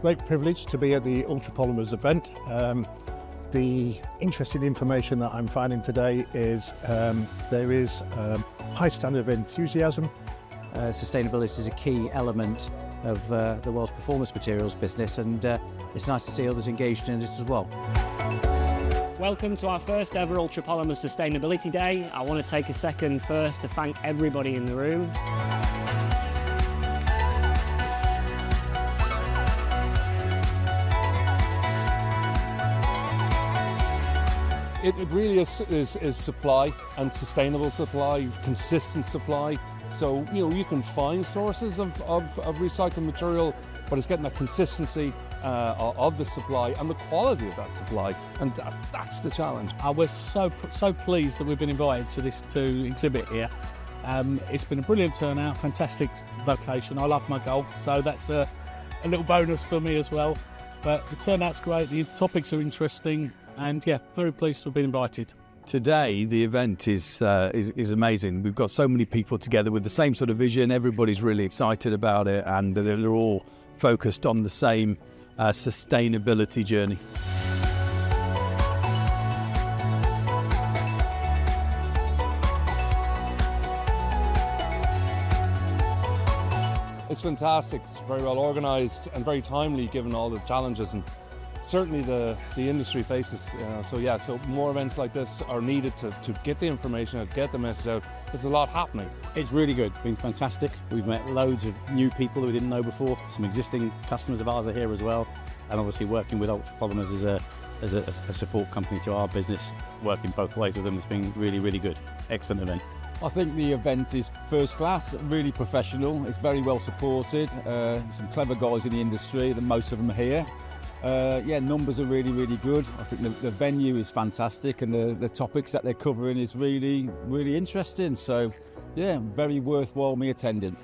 great privilege to be at the Ultrapolymers event. The interesting information that I'm finding today is there is a high standard of enthusiasm. Sustainability is a key element of the world's performance materials business, and it's nice to see others engaged in it as well. Welcome to our first ever Ultrapolymers Sustainability Day. I want to take a second first to thank everybody in the room. It really is supply, and sustainable supply, consistent supply. So, you can find sources of recycled material, but it's getting that consistency of the supply and the quality of that supply, and that's the challenge. We're so pleased that we've been invited to exhibit here. It's been a brilliant turnout, fantastic location. I love my golf, so that's a little bonus for me as well. But the turnout's great, the topics are interesting, and yeah, very pleased to have been invited. Today, the event is amazing. We've got so many people together with the same sort of vision. Everybody's really excited about it, and they're all focused on the same sustainability journey. It's fantastic. It's very well organised and very timely, given all the challenges and certainly the industry faces. So more events like this are needed to get the information out, get the message out. There's a lot happening. It's really good. It's been fantastic. We've met loads of new people who we didn't know before. Some existing customers of ours are here as well, and obviously working with Ultrapolymers as a support company to our business, working both ways with them has been really, really good. Excellent event. I think the event is first class, really professional. It's very well supported. Some clever guys in the industry, that most of them are here. Numbers are really, really good. I think the venue is fantastic, and the topics that they're covering is really, really interesting. So, yeah, very worthwhile me attending.